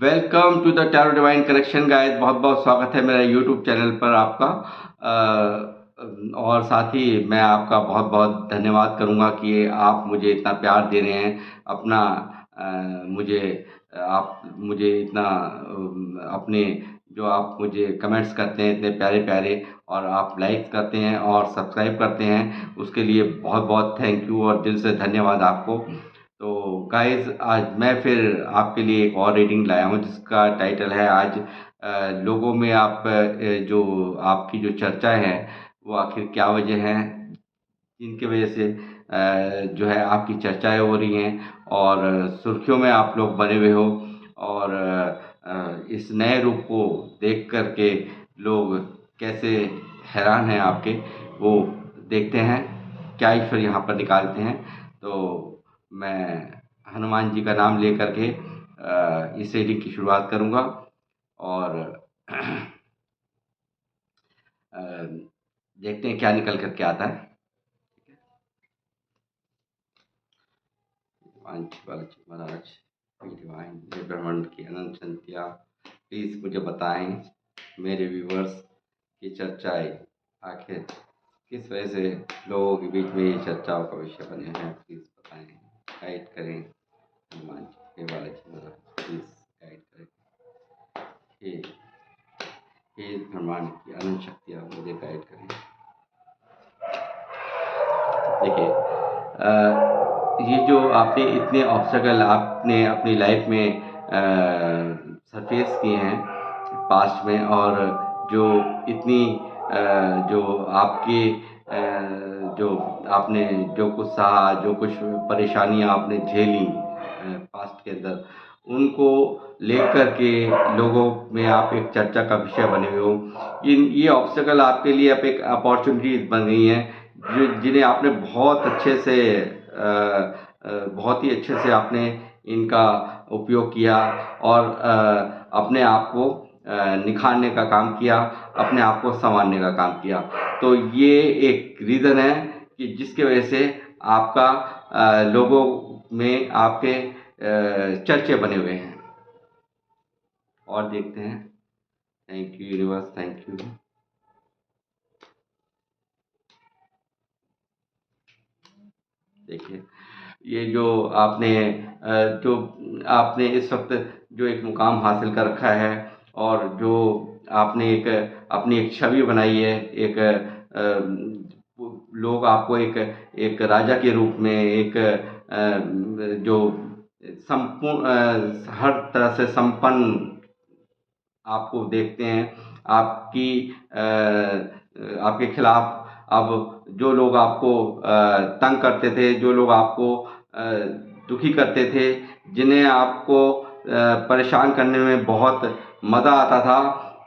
Welcome to the tarot divine connection guys. बहुत बहुत स्वागत है मेरा यूट्यूब चैनल पर आपका। और साथ ही मैं आपका बहुत बहुत धन्यवाद करूंगा कि आप मुझे इतना प्यार दे रहे हैं। अपना मुझे आप मुझे इतना अपने जो आप मुझे कमेंट्स करते हैं इतने प्यारे प्यारे, और आप लाइक करते हैं और सब्सक्राइब करते हैं, उसके लिए बहुत बहुत थैंक यू और दिल से धन्यवाद आपको। तो गाइस, आज मैं फिर आपके लिए एक और रीडिंग लाया हूँ जिसका टाइटल है आज लोगों में आप जो आपकी जो चर्चाएं हैं वो आखिर क्या वजह हैं जिनकी वजह से जो है आपकी चर्चाएं हो रही हैं और सुर्खियों में आप लोग बने हुए हो। और इस नए रूप को देख कर के लोग कैसे हैरान हैं आपके, वो देखते हैं क्या ईश्वर यहाँ पर निकालते हैं। तो मैं हनुमान जी का नाम लेकर के इस रीडिंग की शुरुआत करूँगा और अ, देखते हैं क्या निकल कर के आता है। वांछित बालाजी महाराज, डिवाइन ये ब्रह्मांड की अनंत संत्या, प्लीज़ मुझे बताएं मेरे व्यूवर्स की चर्चाएं आखिर किस वजह से लोगों के बीच में ये चर्चाओं का विषय बने हैं। प्लीज़ बताएं, गाइड करें हनुमान जी, हे बालाजी महाराज प्लीज़ गाइड करें। हे हे ब्रह्मांड की अनंत शक्तियाँ मुझे गाइड करें। देखिए, ये जो आपने इतने ऑब्स्टेकल आपने अपनी लाइफ में सरफेस किए हैं पास्ट में, और जो इतनी जो आपके जो आपने जो कुछ सहा, जो कुछ परेशानियां आपने झेली पास्ट के अंदर, उनको लेकर के लोगों में आप एक चर्चा का विषय बने हुए हो। ये ऑब्स्टेकल आपके लिए अब एक अपॉर्चुनिटीज बन गई हैं जिन्हें आपने बहुत अच्छे से बहुत ही अच्छे से आपने इनका उपयोग किया और अपने आप को निखारने का काम किया, अपने आप को संवारने का काम किया। तो ये एक रीज़न है कि जिसकी वजह से आपका लोगों में आपके चर्चे बने हुए हैं। और देखते हैं। Thank you universe, thank you. देखिए, ये जो आपने जो आपने इस वक्त जो एक मुकाम हासिल कर रखा है, और जो आपने एक अपनी एक छवि बनाई है, एक लोग आपको एक एक राजा के रूप में, एक जो संपूर्ण हर तरह से संपन्न आपको देखते हैं। आपकी आपके खिलाफ अब जो लोग आपको तंग करते थे, जो लोग आपको दुखी करते थे, जिन्हें आपको परेशान करने में बहुत मज़ा आता था,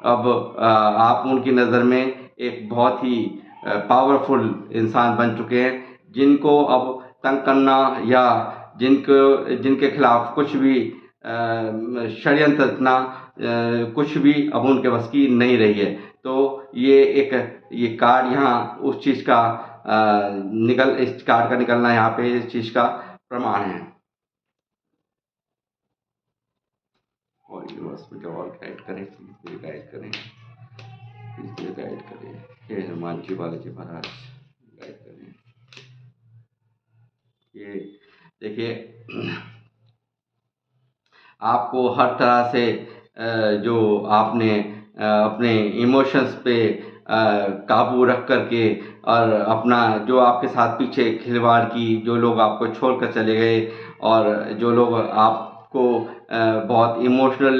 अब आप उनकी नज़र में एक बहुत ही पावरफुल इंसान बन चुके हैं, जिनको अब तंग करना या जिनके खिलाफ कुछ भी षड्यंत्र रचना कुछ भी अब उनके बस की नहीं रही है। तो ये कार्ड यहाँ उस चीज़ का इस कार्ड का निकलना यहाँ पे इस चीज़ का प्रमाण है। और यूनिवर्स मुझे और गाइड करें, प्लीज़ मुझे गाइड करें, प्लीज़ मुझे गाइड करें। हे हनुमान जी बालाजी महाराज, गाइड करें। ये देखिए, आपको हर तरह से जो आपने अपने इमोशंस पे काबू रख कर के, और अपना जो आपके साथ पीछे खिलवाड़ की, जो लोग आपको छोड़कर चले गए, और जो लोग आपको बहुत इमोशनल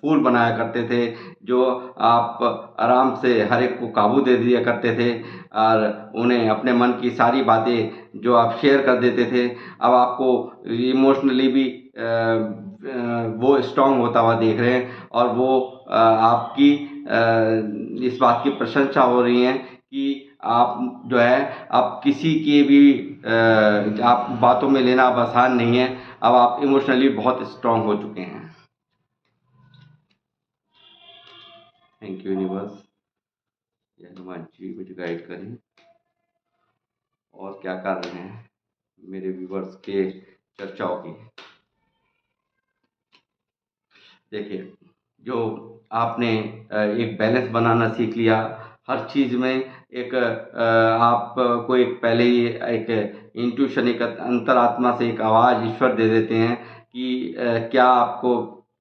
फूल बनाया करते थे, जो आप आराम से हर एक को काबू दे दिया करते थे, और उन्हें अपने मन की सारी बातें जो आप शेयर कर देते थे, अब आपको इमोशनली भी वो स्ट्रांग होता हुआ देख रहे हैं, और वो आपकी इस बात की प्रशंसा हो रही है कि आप जो है आप किसी की भी आप बातों में लेना अब आसान नहीं है। अब आप इमोशनली बहुत स्ट्रांग हो चुके हैं। Thank you universe, Hanuman ji मुझे गाइड करें और क्या कर रहे हैं मेरे व्यूवर्स के चर्चाओं की। देखिए, जो आपने एक बैलेंस बनाना सीख लिया, हर चीज़ में एक आपको एक पहले ही एक इंट्यूशन, एक अंतरात्मा से एक आवाज़ ईश्वर दे देते हैं कि क्या आपको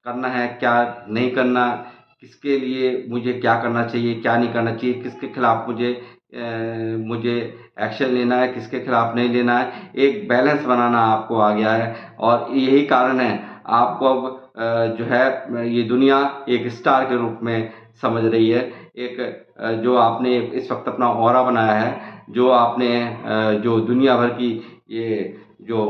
करना है, क्या नहीं करना, किसके लिए मुझे क्या करना चाहिए, क्या नहीं करना चाहिए, किसके खिलाफ मुझे एक्शन लेना है, किसके खिलाफ नहीं लेना है। एक बैलेंस बनाना आपको आ गया है और यही कारण है आपको अब जो है ये दुनिया एक स्टार के रूप में समझ रही है। एक जो आपने इस वक़्त अपना ऑरा बनाया है, जो आपने जो दुनिया भर की ये जो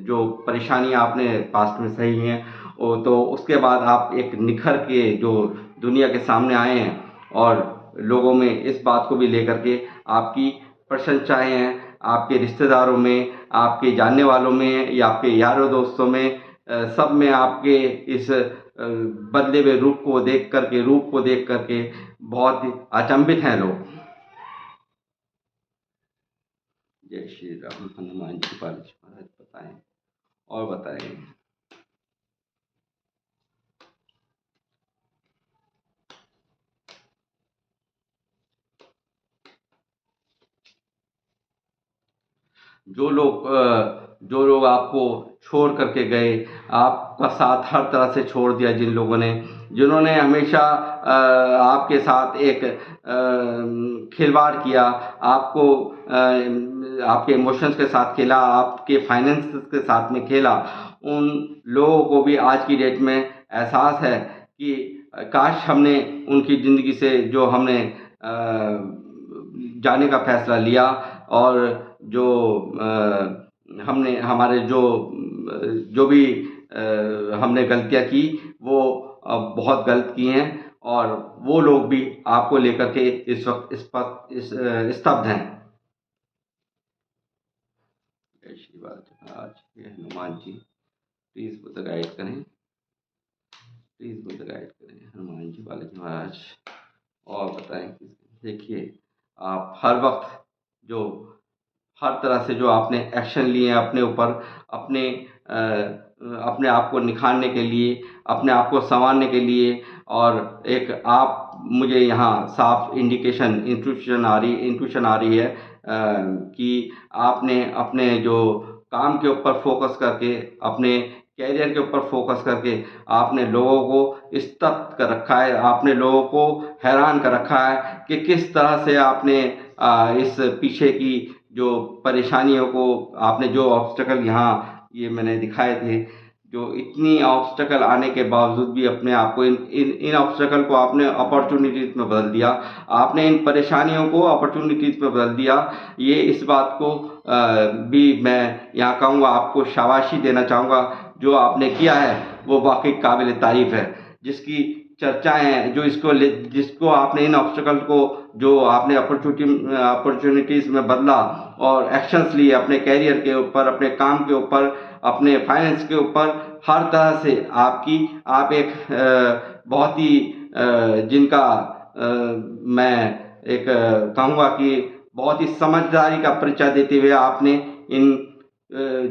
जो परेशानियाँ आपने पास्ट में सही हैं, वो तो उसके बाद आप एक निखर के जो दुनिया के सामने आए हैं और लोगों में इस बात को भी लेकर के आपकी प्रशंसाएँ हैं, आपके रिश्तेदारों में, आपके जानने वालों में या आपके यारों दोस्तों में, सब में आपके इस बदले हुए रूप को देख कर के बहुत ही अचंभित हैं लोग। जय श्री राम, हनुमान जी पालक महाराज बताएँ और बताएँ। जो लोग आपको छोड़ करके गए, आपका साथ हर तरह से छोड़ दिया जिन लोगों ने, जिन्होंने हमेशा आपके साथ एक खिलवाड़ किया, आपके इमोशंस के साथ खेला, आपके फाइनेंस के साथ में खेला, उन लोगों को भी आज की डेट में एहसास है कि काश हमने उनकी ज़िंदगी से जो हमने जाने का फ़ैसला लिया और जो हमने हमारे जो भी हमने गलतियाँ की वो बहुत गलत की हैं और वो लोग भी आपको लेकर के इस वक़्त स्तब्ध हैं। जय श्री बालाजी महाराज, हे हनुमान जी, प्लीज़ मुझे गाइड करें, प्लीज़ मुझे गाइड करें हनुमान जी बालाजी महाराज। और बताएँ कि देखिए, आप हर वक़्त जो हर तरह से जो आपने एक्शन लिए हैं अपने ऊपर, अपने आप को निखारने के लिए, अपने आप को सँवारने के लिए और एक आप मुझे यहाँ साफ इंट्यूशन आ रही है कि आपने अपने जो काम के ऊपर फ़ोकस करके, अपने करियर के ऊपर फ़ोकस करके आपने लोगों को स्तब्ध कर रखा है, आपने लोगों को हैरान कर रखा है कि किस तरह से आपने इस पीछे की जो परेशानियों को आपने जो ऑब्स्टेकल यहाँ ये मैंने दिखाए थे, जो इतनी ऑब्स्टेकल आने के बावजूद भी अपने आप को इन ऑब्स्टेकल को आपने अपॉर्च्युनिटीज़ में बदल दिया। आपने इन परेशानियों को अपॉर्च्युनिटीज़ में बदल दिया। ये इस बात को भी मैं यहाँ कहूँगा, आपको शाबाशी देना चाहूँगा। जो आपने किया है वो वाक़ई काबिल तारीफ़ है। जिसकी चर्चाएँ हैं, जिसको आपने इन ऑब्स्टेकल को जो आपने अपॉर्च्युनिटीज़ में बदला और एक्शंस लिए अपने करियर के ऊपर, अपने काम के ऊपर, अपने फाइनेंस के ऊपर, हर तरह से आप एक बहुत ही जिनका मैं एक कहूँगा कि बहुत ही समझदारी का परिचय देते हुए आपने इन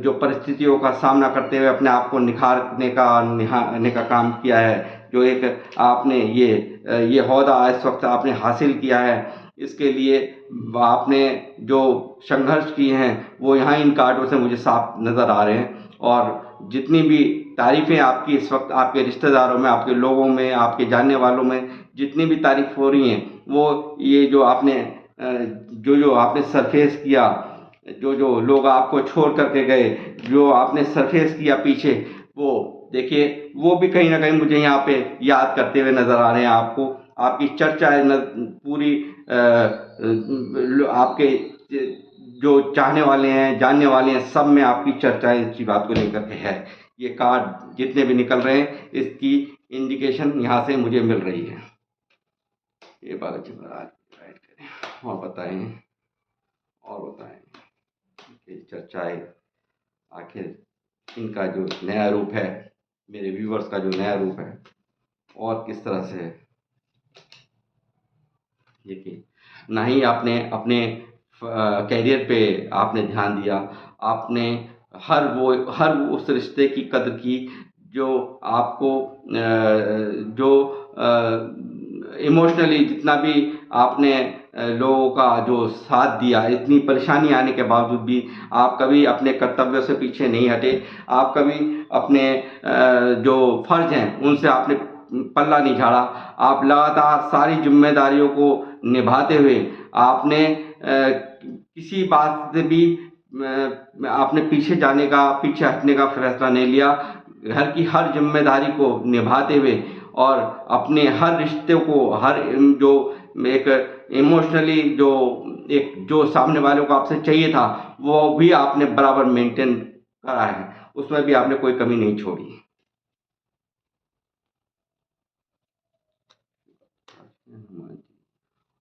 जो परिस्थितियों का सामना करते हुए अपने आप को निखारने का काम किया है। जो एक आपने ये ओहदा इस वक़्त आपने हासिल किया है, इसके लिए आपने जो संघर्ष किए हैं वो यहाँ इन कार्डों से मुझे साफ नज़र आ रहे हैं। और जितनी भी तारीफ़ें आपकी इस वक़्त आपके रिश्तेदारों में, आपके लोगों में, आपके जानने वालों में जितनी भी तारीफ़ हो रही हैं, वो ये जो आपने सरफेस किया, जो लोग आपको छोड़ कर के गए, जो आपने सरफेस किया पीछे, वो देखिए वो भी कहीं न कहीं मुझे यहाँ पे याद करते हुए नज़र आ रहे हैं आपको। आपकी चर्चाएँ पूरी आपके जो चाहने वाले हैं, जानने वाले हैं, सब में आपकी चर्चाएँ इसी बात को लेकर के है। ये कार्ड जितने भी निकल रहे हैं, इसकी इंडिकेशन यहाँ से मुझे मिल रही है। ये बालाजी महाराज गाइड करें और बताएँ ये चर्चाएँ आखिर इनका जो नया रूप है, मेरे व्यूअर्स का जो नया रूप है और किस तरह से है। देखिए, ना ही आपने अपने करियर पे आपने ध्यान दिया, आपने हर उस रिश्ते की कद्र की जो आपको जो इमोशनली जितना भी आपने लोगों का जो साथ दिया, इतनी परेशानी आने के बावजूद भी आप कभी अपने कर्तव्यों से पीछे नहीं हटे। आप कभी अपने जो फ़र्ज़ हैं उनसे आपने पल्ला नहीं झाड़ा। आप लगातार सारी ज़िम्मेदारियों को निभाते हुए आपने किसी बात से भी आपने पीछे हटने का फैसला नहीं लिया। घर की हर ज़िम्मेदारी को निभाते हुए और अपने हर रिश्ते को जो एक इमोशनली जो सामने वाले को आपसे चाहिए था, वो भी आपने बराबर मेंटेन करा है। उसमें भी आपने कोई कमी नहीं छोड़ी।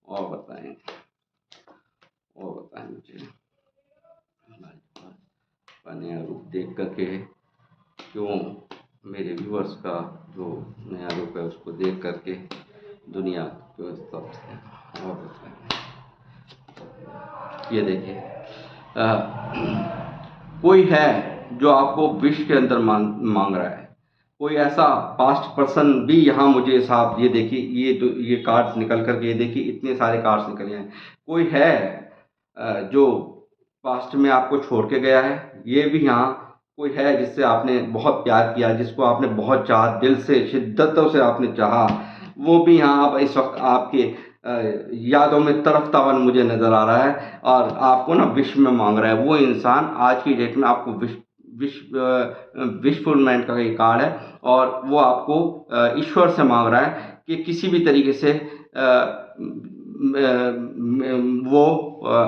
और बताएँ और बताएँ मुझे का नया रूप देख कर के क्यों मेरे व्यूअर्स का जो नया रूप है उसको देख कर के दुनिया क्यों स्तब्ध है। और बताएँ ये देखिए कोई है जो आपको विश के अंदर मांग रहा है। कोई ऐसा पास्ट पर्सन भी यहाँ मुझे साहब ये देखिए ये कार्ड्स निकल कर के ये देखिए इतने सारे कार्ड्स निकले हैं। कोई है जो पास्ट में आपको छोड़ के गया है। ये भी यहाँ कोई है जिससे आपने बहुत प्यार किया, जिसको आपने बहुत चाहा, दिल से शिद्दतों से आपने चाहा, वो भी यहाँ अब इस वक्त आपके यादों में तड़पता हुआ मुझे नज़र आ रहा है और आपको ना विश में मांग रहा है। वो इंसान आज की डेट में आपको विशफुलमेंट का ये कार्ड है और वो आपको ईश्वर से मांग रहा है कि किसी भी तरीके से वो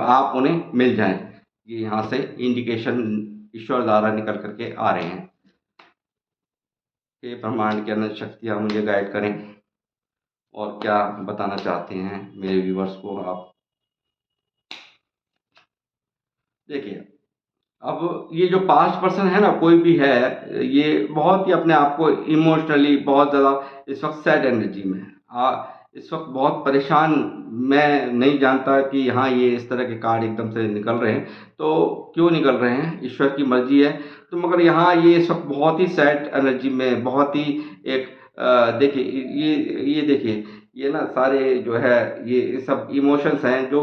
आप उन्हें मिल जाएं। ये यहाँ से इंडिकेशन ईश्वर द्वारा निकल करके आ रहे हैं। ये ब्रह्मांड की अनंत शक्तियाँ मुझे गाइड करें और क्या बताना चाहते हैं मेरे व्यूवर्स को आप। देखिए अब ये जो पास्ट पर्सन है ना कोई भी है, ये बहुत ही अपने आप को इमोशनली बहुत ज़्यादा इस वक्त सैड एनर्जी में है। इस वक्त बहुत परेशान। मैं नहीं जानता कि हाँ ये इस तरह के कार्ड एकदम से निकल रहे हैं तो क्यों निकल रहे हैं, ईश्वर की मर्जी है। तो मगर यहाँ ये इस वक्त बहुत ही सैड एनर्जी में बहुत ही एक देखिए ये देखिए ये ना सारे जो है ये सब इमोशंस हैं जो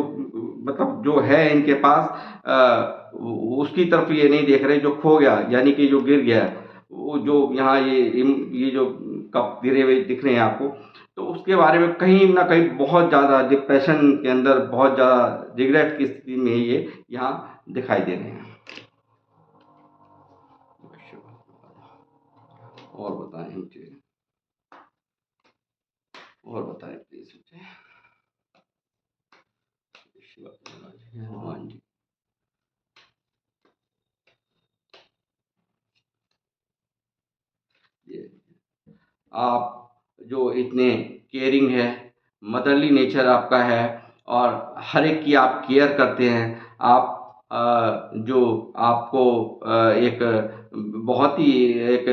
मतलब जो है इनके पास उसकी तरफ ये नहीं देख रहे जो खो गया यानी कि जो गिर गया। वो जो यहाँ ये जो कप गिरे हुए दिख रहे हैं आपको, तो उसके बारे में कहीं ना कहीं बहुत ज़्यादा डिप्रेशन के अंदर बहुत ज़्यादा रिग्रेट की स्थिति में ये यहाँ दिखाई दे रहे हैं। और बताएं मुझे और बताएं प्लीज मुझे। हनुमान जी आप जो इतने केयरिंग है, मदरली नेचर आपका है और हर एक की आप केयर करते हैं। आप जो आपको एक बहुत ही एक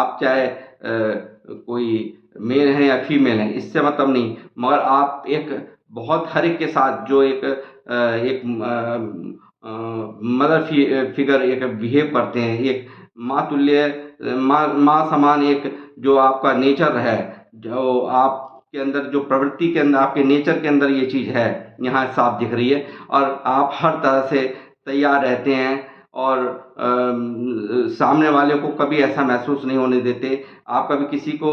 आप चाहे कोई मेल हैं या फीमेल हैं इससे मतलब नहीं, मगर आप एक बहुत हर एक के साथ जो एक मदर फिगर एक बिहेव करते हैं, एक माँ तुल्य माँ समान एक जो आपका नेचर है, जो आपके अंदर जो प्रवृत्ति के अंदर आपके नेचर के अंदर ये चीज़ है यहाँ साफ दिख रही है। और आप हर तरह से तैयार रहते हैं और सामने वाले को कभी ऐसा महसूस नहीं होने देते। आप कभी किसी को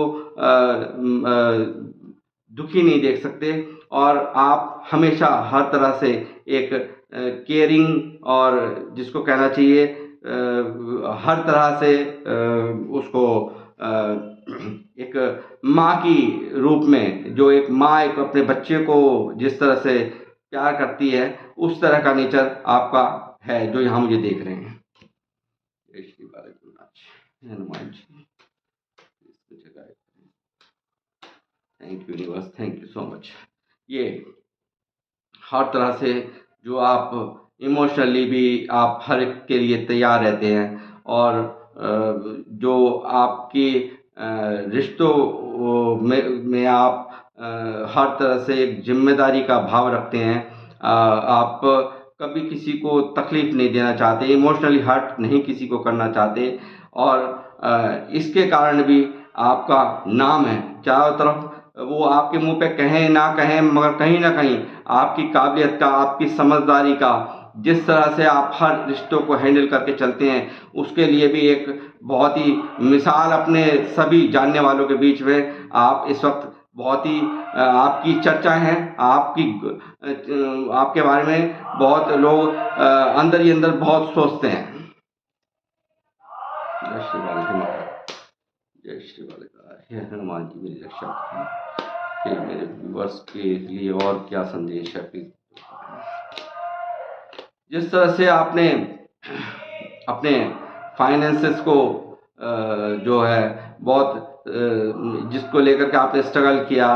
दुखी नहीं देख सकते और आप हमेशा हर तरह से एक केयरिंग और जिसको कहना चाहिए हर तरह से उसको एक माँ की रूप में जो एक माँ एक अपने बच्चे को जिस तरह से प्यार करती है उस तरह का नेचर आपका है जो यहाँ मुझे देख रहे हैं। Hanuman ji thank you universe, thank you so much. ये हर तरह से जो आप इमोशनली भी आप हर एक के लिए तैयार रहते हैं और जो आपकी रिश्तों में आप हर तरह से एक जिम्मेदारी का भाव रखते हैं। आप कभी किसी को तकलीफ़ नहीं देना चाहते, इमोशनली हर्ट नहीं किसी को करना चाहते और इसके कारण भी आपका नाम है चारों तरफ। वो आपके मुंह पे कहें ना कहें, मगर कहीं ना कहीं आपकी काबिलियत का, आपकी समझदारी का, जिस तरह से आप हर रिश्तों को हैंडल करके चलते हैं, उसके लिए भी एक बहुत ही मिसाल अपने सभी जानने वालों के बीच में आप इस वक्त बहुत ही आपकी चर्चा है, आपके बारे में बहुत लोग अंदर ही अंदर बहुत सोचते हैं। जय श्री बालाजी, जय श्री बालाजी। हे हनुमान जी मेरी रक्षा करें। मेरे व्यूअर्स के लिए और क्या संदेश है प्लीज। जिस तरह से आपने अपने फाइनेंसेस को जो है बहुत जिसको लेकर के आपने स्ट्रगल किया,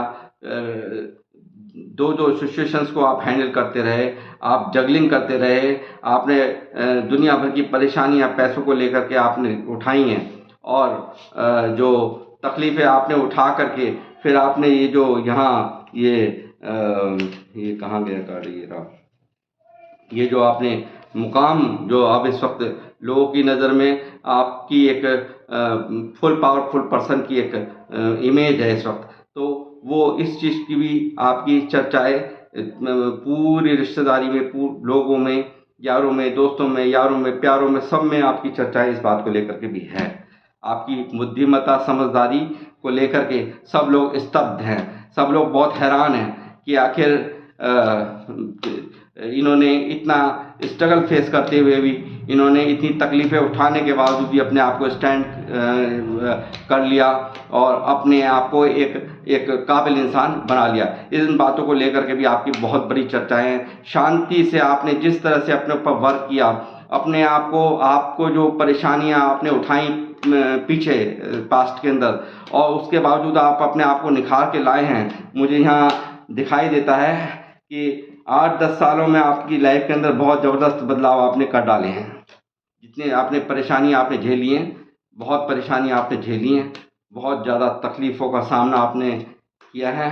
दो दो सिचुएशंस को आप हैंडल करते रहे, आप जगलिंग करते रहे, आपने दुनिया भर की परेशानियां पैसों को लेकर के आपने उठाई हैं, और जो तकलीफ़ें आपने उठा करके फिर आपने ये जो यहाँ ये कहाँ गया कार्ड, ये रहा, ये जो आपने मुकाम जो अब इस वक्त लोगों की नज़र में आपकी एक फुल पावरफुल पर्सन की एक इमेज है इस वक्त, तो वो इस चीज़ की भी आपकी चर्चाएं पूरी रिश्तेदारी में, लोगों में, यारों में, दोस्तों में, यारों में, प्यारों में, सब में आपकी चर्चाएं इस बात को लेकर के भी है। आपकी बुद्धिमत्ता, समझदारी को लेकर के सब लोग स्तब्ध हैं, सब लोग बहुत हैरान हैं कि आखिर इन्होंने इतना स्ट्रगल फेस करते हुए भी, इन्होंने इतनी तकलीफ़ें उठाने के बावजूद भी अपने आप को स्टैंड कर लिया और अपने आप को एक काबिल इंसान बना लिया। इन बातों को लेकर के भी आपकी बहुत बड़ी चर्चाएं हैं। शांति से आपने जिस तरह से अपने ऊपर वर्क किया, अपने आपको जो परेशानियां आपने उठाई पीछे पास्ट के अंदर, और उसके बावजूद आप अपने आप को निखार के लाए हैं। मुझे यहाँ दिखाई देता है कि 8-10 सालों में आपकी लाइफ के अंदर बहुत ज़बरदस्त बदलाव आपने कर डाले हैं। जितने आपने परेशानी आपने झेली हैं, बहुत परेशानी आपने झेली हैं, बहुत ज़्यादा तकलीफ़ों का सामना आपने किया है,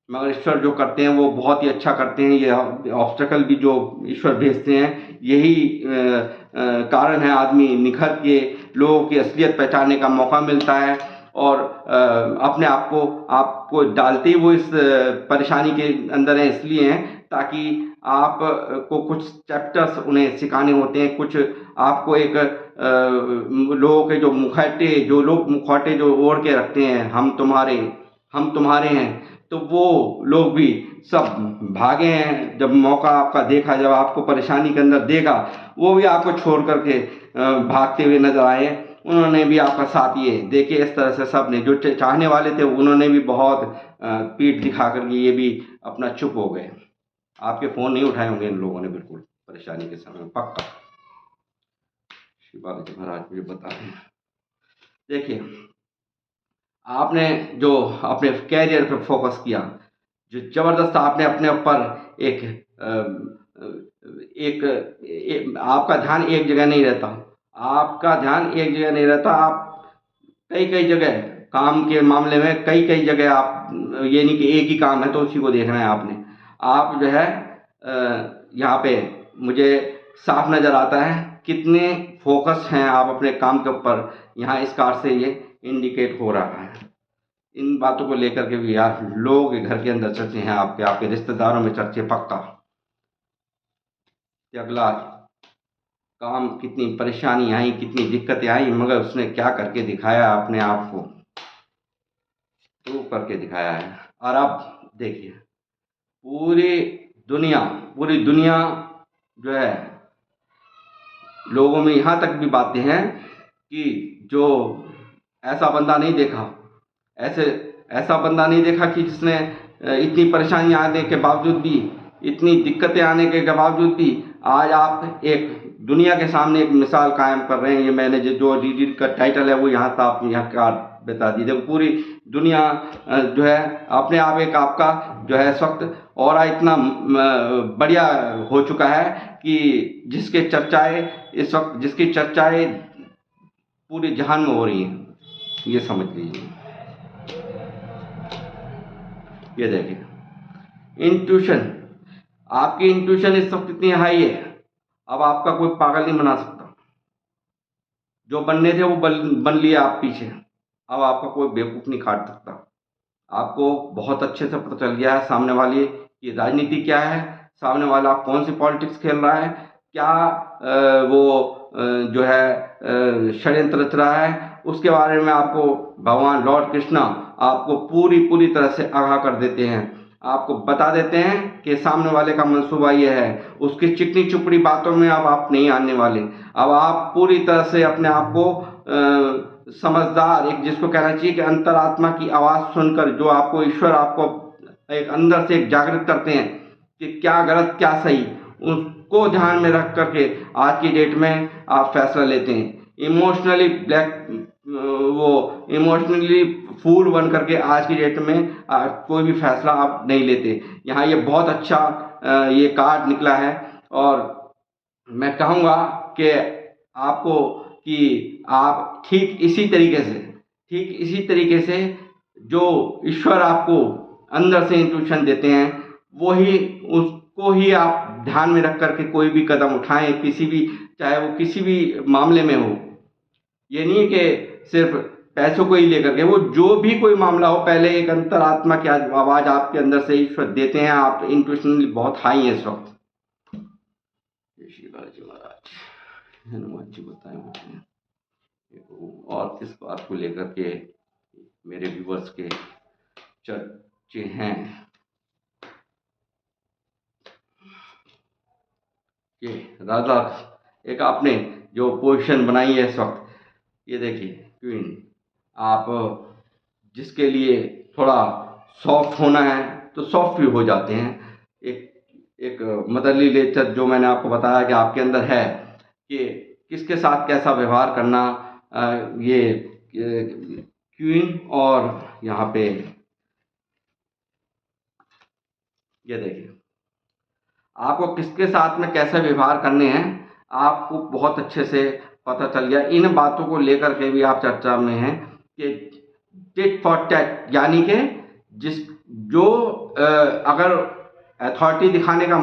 मगर ईश्वर जो करते हैं वो बहुत ही अच्छा करते हैं। ये ऑब्स्टेकल भी जो ईश्वर भेजते हैं, यही कारण है आदमी निखर के लोगों की असलियत पहचानने का मौका मिलता है, और अपने आपको डालते ही वो इस परेशानी के अंदर है, इसलिए हैं ताकि आप को कुछ चैप्टर्स उन्हें सिखाने होते हैं, कुछ आपको एक लोगों के जो मुखौटे जो ओढ़ के रखते हैं, हम तुम्हारे हैं, तो वो लोग भी सब भागे हैं। जब मौका आपका देखा, जब आपको परेशानी के अंदर देखा, वो भी आपको छोड़ करके भागते हुए नजर आए। उन्होंने भी आपका साथ ये देखिए, इस तरह से सब ने जो चाहने वाले थे उन्होंने भी बहुत पीठ दिखा करके ये भी अपना चुप हो गए। आपके फ़ोन नहीं उठाए होंगे इन लोगों ने बिल्कुल परेशानी के समय में, पक्का। श्री बालाजी महाराज मुझे बता रहे हैं। देखिए, आपने जो अपने कैरियर पे फोकस किया, जो ज़बरदस्त आपने अपने ऊपर आपका ध्यान एक जगह नहीं रहता, आप कई जगह काम के मामले में कई जगह आप, ये नहीं कि एक ही काम है तो उसी को देखना है आपने। आप जो है यहाँ पे मुझे साफ नज़र आता है कितने फोकस हैं आप अपने काम के ऊपर, यहाँ इस कार्ड से ये इंडिकेट हो रहा है। इन बातों को लेकर के भी यार लोग घर के अंदर चर्चे हैं, आपके रिश्तेदारों में चर्चे पक्का। अगला काम, कितनी परेशानी आई, कितनी दिक्कतें आई, मगर उसने क्या करके दिखाया, अपने आप को प्रूव करके दिखाया है। और अब देखिए, पूरी दुनिया जो है, लोगों में यहाँ तक भी बातें हैं कि जो ऐसा बंदा नहीं देखा कि जिसने इतनी परेशानी आने के बावजूद भी, इतनी दिक्कतें आने के बावजूद भी आज आप एक दुनिया के सामने एक मिसाल कायम कर रहे हैं। ये मैंने जो रीडिंग का टाइटल है वो यहाँ था, आप यहाँ कार्ड बता दीजिए। पूरी दुनिया जो है अपने आप एक आपका जो है इस वक्त और इतना बढ़िया हो चुका है कि जिसकी चर्चाएं पूरे जहान में हो रही हैं, ये समझ लीजिए। ये देखिए, आपकी इंट्यूशन इस वक्त इतनी हाई है, अब आपका कोई पागल नहीं बना सकता। जो बनने थे वो बन लिए आप पीछे। अब आपका कोई बेवकूफ़ नहीं काट सकता। आपको बहुत अच्छे से पता चल गया है सामने वाले की राजनीति क्या है, सामने वाला कौन सी पॉलिटिक्स खेल रहा है, क्या वो जो है षड्यंत्र रच रहा है, उसके बारे में आपको भगवान लॉर्ड कृष्णा आपको पूरी तरह से आगाह कर देते हैं। आपको बता देते हैं कि सामने वाले का मंसूबा ये है। उसकी चिकनी चुपड़ी बातों में अब आप नहीं आने वाले। अब आप पूरी तरह से अपने आप को समझदार, एक जिसको कहना चाहिए कि अंतरात्मा की आवाज़ सुनकर जो आपको ईश्वर आपको एक अंदर से एक जागृत करते हैं कि क्या गलत क्या सही, उसको ध्यान में रख करके आज की डेट में आप फैसला लेते हैं। इमोशनली वो इमोशनली फूल बन करके आज की डेट में कोई भी फैसला आप नहीं लेते। यहाँ ये बहुत अच्छा ये कार्ड निकला है और मैं कहूँगा कि आपको कि आप ठीक इसी तरीके से जो ईश्वर आपको अंदर से इंट्यूशन देते हैं, वही उसको ही आप ध्यान में रख करके कोई भी कदम उठाएं, किसी भी, चाहे वो किसी भी मामले में हो। ये नहीं कि सिर्फ पैसों को ही लेकर के, वो जो भी कोई मामला हो, पहले एक अंतरात्मा की आवाज़ आपके अंदर से ईश्वर देते हैं। आप इंट्यूशनली बहुत हाई हैं इस वक्त। शिवाजी महाराज, हनुमान जी बताए मुझे और किस बात को लेकर के मेरे व्यूवर्स के चर्चे हैं कि राजा, एक आपने जो पोजीशन बनाई है इस वक्त, ये देखिए क्वीन, आप जिसके लिए थोड़ा सॉफ्ट होना है तो सॉफ्ट भी हो जाते हैं। एक मदरली नेचर जो मैंने आपको बताया कि आपके अंदर है कि किसके साथ कैसा व्यवहार करना, ये क्वीन और यहाँ पे ये देखिए आपको किसके साथ में कैसे व्यवहार करने हैं आपको बहुत अच्छे से पता चल गया। इन बातों को लेकर के भी आप चर्चा में हैं कि टिट फॉर टैट, यानी कि जिस जो अगर अथॉरिटी दिखाने का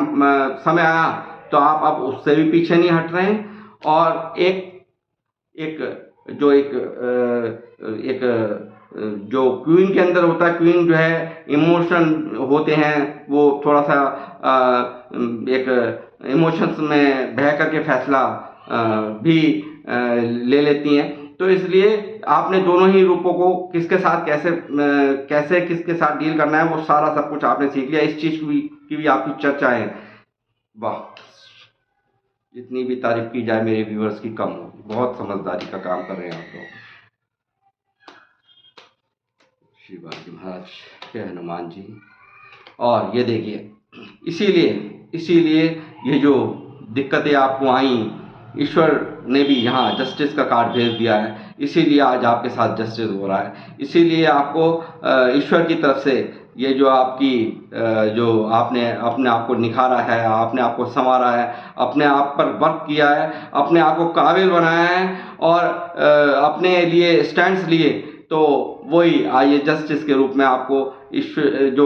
समय आया तो आप अब उससे भी पीछे नहीं हट रहे हैं। और एक जो क्वीन के अंदर होता है, क्वीन जो है इमोशन होते हैं, वो थोड़ा सा एक इमोशंस में बह करके फैसला भी ले लेती हैं। तो इसलिए आपने दोनों ही रूपों को किसके साथ कैसे किसके साथ डील करना है वो सारा सब कुछ आपने सीख लिया। इस चीज़ की भी आपकी चर्चा है। वाह, जितनी भी तारीफ की जाए मेरे व्यूअर्स की कम होगी। बहुत समझदारी का काम कर रहे हैं आप लोग। शिवाजी महाराज के हनुमान जी। और ये देखिए इसीलिए ये जो दिक्कतें आपको आई, ईश्वर ने भी यहाँ जस्टिस का कार्ड भेज दिया है। इसीलिए आज आपके साथ जस्टिस हो रहा है। इसीलिए आपको ईश्वर की तरफ से ये जो आपकी जो आपने अपने आप को निखारा है, आपने आप को संवारा है, अपने आप पर वर्क किया है, अपने आप को काबिल बनाया है और अपने लिए स्टैंड्स लिए, तो वही आइए जस्टिस के रूप में आपको ईश्वर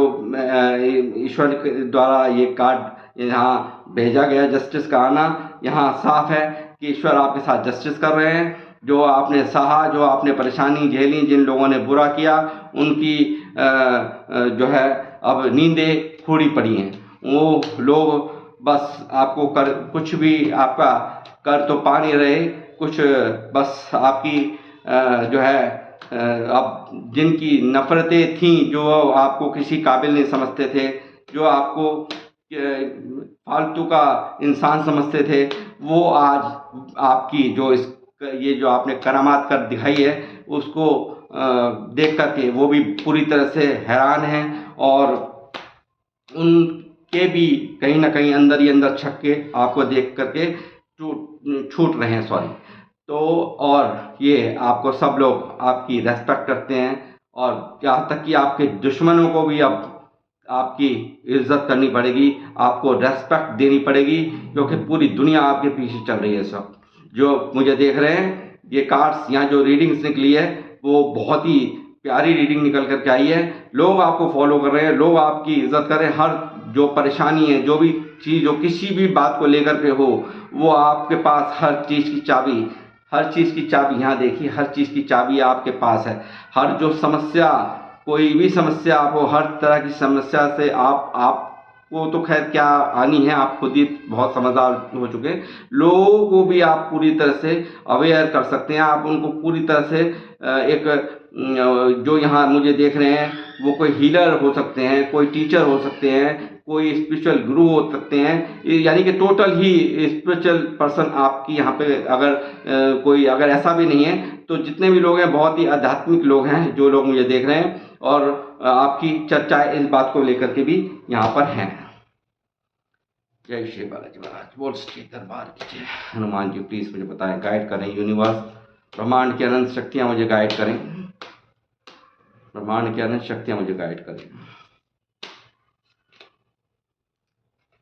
द्वारा ये कार्ड यहाँ भेजा गया। जस्टिस का आना यहाँ साफ है कि ईश्वर आपके साथ जस्टिस कर रहे हैं। जो आपने सहा, जो आपने परेशानी झेली, जिन लोगों ने बुरा किया, उनकी जो है अब नींदें पूरी पड़ी हैं। वो लोग बस आपको कुछ भी आपका कर तो पा नहीं रहे, कुछ बस आपकी जो है अब जिनकी नफ़रतें थीं, जो आपको किसी काबिल नहीं समझते थे, जो आपको फालतू का इंसान समझते थे, वो आज आपकी ये जो आपने करामात कर दिखाई है उसको देख करके वो भी पूरी तरह से हैरान हैं और उनके भी कहीं ना कहीं अंदर ही अंदर छक्के आपको देख करके छूट रहे हैं। सॉरी। तो और ये आपको सब लोग आपकी रेस्पेक्ट करते हैं और यहाँ तक कि आपके दुश्मनों को भी अब आपकी इज्जत करनी पड़ेगी, आपको रेस्पेक्ट देनी पड़ेगी, क्योंकि पूरी दुनिया आपके पीछे चल रही है। सब जो मुझे देख रहे हैं, ये कार्ड्स यहाँ जो रीडिंग्स निकली है वो बहुत ही प्यारी रीडिंग निकल करके आई है। लोग आपको फॉलो कर रहे हैं, लोग आपकी इज्जत कर रहे हैं। हर जो परेशानी है, जो भी चीज़, जो किसी भी बात को लेकर के हो, वो आपके पास हर चीज़ की चाबी हर चीज़ की चाबी यहाँ देखिए, हर चीज़ की चाबी आपके पास है। हर जो समस्या, कोई भी समस्या आपको, हर तरह की समस्या से आपको तो खैर क्या आनी है, आप खुद ही बहुत समझदार हो चुके हैं। लोगों को भी आप पूरी तरह से अवेयर कर सकते हैं। आप उनको पूरी तरह से एक जो यहाँ मुझे देख रहे हैं, वो कोई हीलर हो सकते हैं, कोई टीचर हो सकते हैं, कोई स्पिरिचुअल गुरु हो सकते हैं, यानी कि टोटल ही स्पिरिचुअल पर्सन आपकी यहाँ पे अगर कोई अगर ऐसा भी नहीं है तो जितने भी लोग हैं बहुत ही आध्यात्मिक लोग हैं जो लोग मुझे देख रहे हैं, और आपकी चर्चा इस बात को लेकर के भी यहाँ पर है। जय श्री बालाजी महाराज, बोल सच्चे दरबार की जय। हनुमान जी प्लीज मुझे बताएं, गाइड करें, यूनिवर्स ब्रह्मांड की अनंत शक्तियाँ मुझे गाइड करें, ब्रह्मांड की अनंत शक्तियाँ मुझे गाइड करें।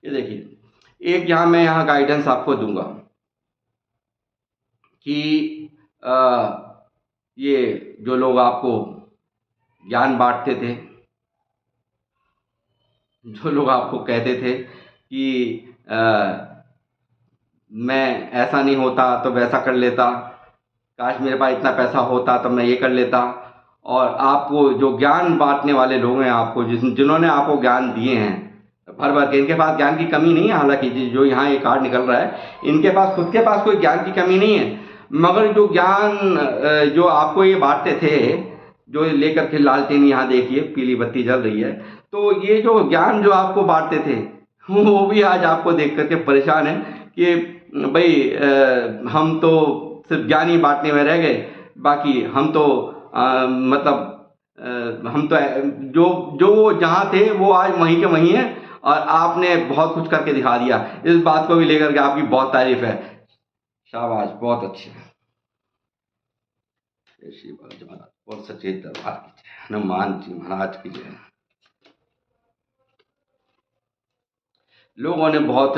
ये देखिए, एक यहाँ मैं यहाँ गाइडेंस आपको दूंगा कि ये जो लोग आपको ज्ञान बांटते थे, जो लोग आपको कहते थे कि मैं ऐसा नहीं होता तो वैसा कर लेता, काश मेरे पास इतना पैसा होता तो मैं ये कर लेता, और आपको जो ज्ञान बांटने वाले लोग हैं, आपको जिन्होंने आपको ज्ञान दिए हैं भर भर के, इनके पास ज्ञान की कमी नहीं है, हालांकि जो यहाँ ये कार्ड निकल रहा है इनके पास खुद के पास कोई ज्ञान की कमी नहीं है, मगर जो ज्ञान जो आपको ये बांटते थे, जो लेकर के लालटेन यहाँ देखिए पीली बत्ती जल रही है, तो ये जो ज्ञान जो आपको बांटते थे वो भी आज आपको देख करके परेशान है कि भाई हम तो सिर्फ ज्ञान ही बांटने में रह गए, बाकी हम तो मतलब हम तो जो जो जहाँ थे वो आज वहीं के वहीं हैं, और आपने बहुत कुछ करके दिखा दिया। इस बात को भी लेकर के आपकी बहुत तारीफ है, शाबाश, बहुत अच्छे। जय श्री बालाजी महाराज और सच्चे दरबार की जय, हनुमान जी महाराज की जय। लोगों ने बहुत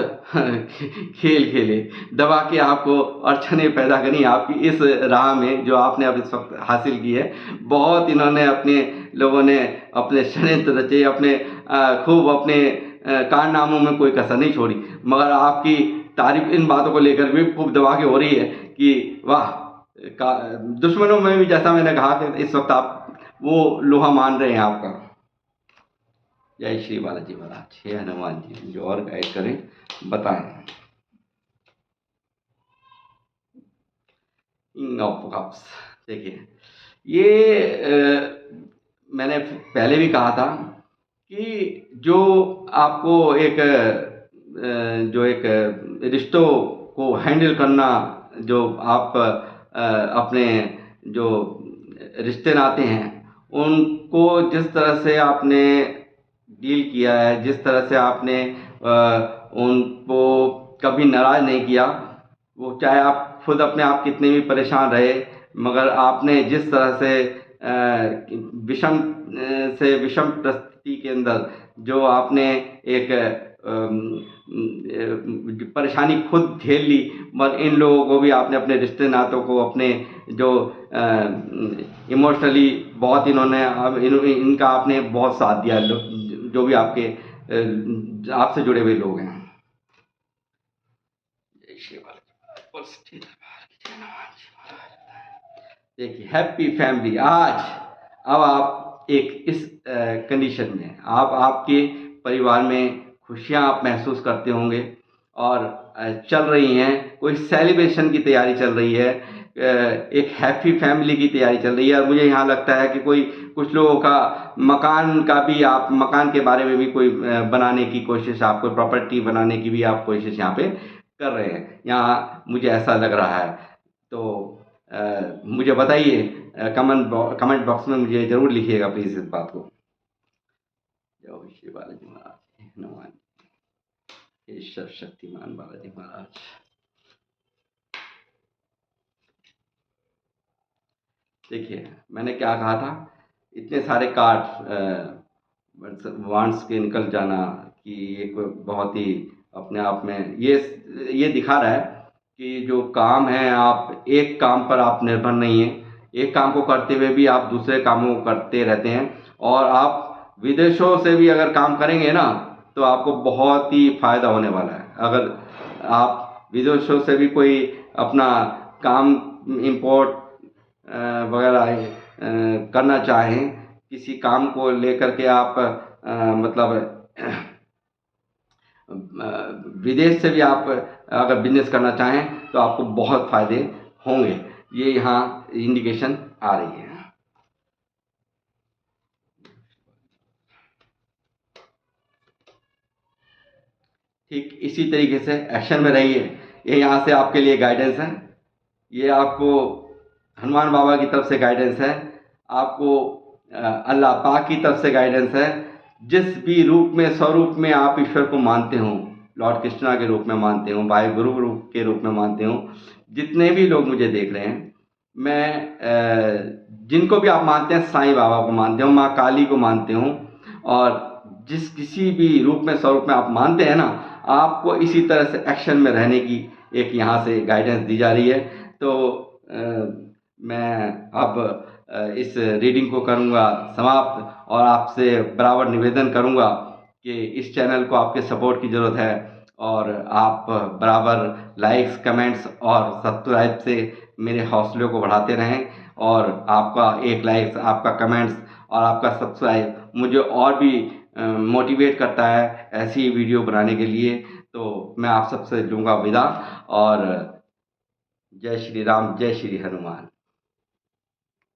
खेल खेले, दबा के आपको अड़चने पैदा करी आपकी इस राह में जो आपने अब इस वक्त हासिल की है। बहुत इन्होंने अपने लोगों ने अपने षड्यंत्र रचे, अपने खूब अपने कारनामों में कोई कसर नहीं छोड़ी, मगर आपकी तारीफ इन बातों को लेकर भी खूब दबा के हो रही है कि वाह, दुश्मनों में भी जैसा मैंने कहा कि इस वक्त आप वो लोहा मान रहे हैं आपका। जय श्री बालाजी महाराज, हे हनुमान जी मुझे और गाइड करें, बताएं। किंग ऑफ कप्स, देखिए ये मैंने पहले भी कहा था कि जो आपको एक जो एक रिश्तों को हैंडल करना, जो आप अपने जो रिश्ते नाते हैं उनको जिस तरह से आपने डील किया है, जिस तरह से आपने उनको कभी नाराज़ नहीं किया, वो चाहे आप खुद अपने आप कितने भी परेशान रहे, मगर आपने जिस तरह से विषम परिस्थिति के अंदर जो आपने एक परेशानी खुद झेल ली, मगर इन लोगों को भी आपने अपने रिश्ते नातों को, अपने जो इमोशनली बहुत इन्होंने इनका आपने बहुत साथ दिया, जो भी आपके आपसे जुड़े हुए लोग हैं। देखिए हैप्पी फैमिली, आज अब आप एक इस कंडीशन में आपके परिवार में खुशियां आप महसूस करते होंगे, और चल रही हैं, कोई सेलिब्रेशन की तैयारी चल रही है, एक हैप्पी फैमिली की तैयारी चल रही है। और मुझे यहाँ लगता है कि कुछ लोगों का मकान का भी, आप मकान के बारे में भी कोई बनाने की कोशिश, आप कोई प्रॉपर्टी बनाने की भी आप कोशिश यहाँ पे कर रहे हैं, यहाँ मुझे ऐसा लग रहा है। तो मुझे बताइए, कमेंट बॉक्स में मुझे ज़रूर लिखिएगा प्लीज़ इस बात को। जय श्री बालाजी महाराज, हनुमान ईश्वर शक्तिमान बालाजी महाराज। देखिए मैंने क्या कहा था, इतने सारे कार्ड वांड्स के निकल जाना कि एक बहुत ही अपने आप में ये दिखा रहा है कि जो काम है, आप एक काम पर आप निर्भर नहीं हैं, एक काम को करते हुए भी आप दूसरे कामों को करते रहते हैं, और आप विदेशों से भी अगर काम करेंगे ना तो आपको बहुत ही फ़ायदा होने वाला है। अगर आप विदेशों से भी कोई अपना काम इंपोर्ट वगैरह करना चाहें, किसी काम को लेकर के आप मतलब विदेश से भी आप अगर बिजनेस करना चाहें तो आपको बहुत फ़ायदे होंगे। ये यहाँ इंडिकेशन आ रही है। ठीक इसी तरीके से एक्शन में रहिए। ये यहाँ से आपके लिए गाइडेंस है। ये आपको हनुमान बाबा की तरफ से गाइडेंस है, आपको अल्लाह पाक की तरफ से गाइडेंस है। जिस भी रूप में स्वरूप में आप ईश्वर को मानते हो, लॉर्ड कृष्णा के रूप में मानते हो, भाई गुरु रूप के रूप में मानते हो, जितने भी लोग मुझे देख रहे हैं, मैं जिनको भी आप मानते हैं, साईं बाबा को मानते हो, माँ काली को मानते हो, और जिस किसी भी रूप में स्वरूप में आप मानते हैं ना, आपको इसी तरह से एक्शन में रहने की एक यहाँ से गाइडेंस दी जा रही है। तो मैं अब इस रीडिंग को करूँगा समाप्त, और आपसे बराबर निवेदन करूँगा कि इस चैनल को आपके सपोर्ट की ज़रूरत है, और आप बराबर लाइक्स, कमेंट्स और सब्सक्राइब से मेरे हौसले को बढ़ाते रहें। और आपका एक लाइक्स, आपका कमेंट्स और आपका सब्सक्राइब मुझे और भी मोटिवेट करता है ऐसी वीडियो बनाने के लिए। तो मैं आप सबसे लूँगा विदा, और जय श्री राम, जय श्री हनुमान।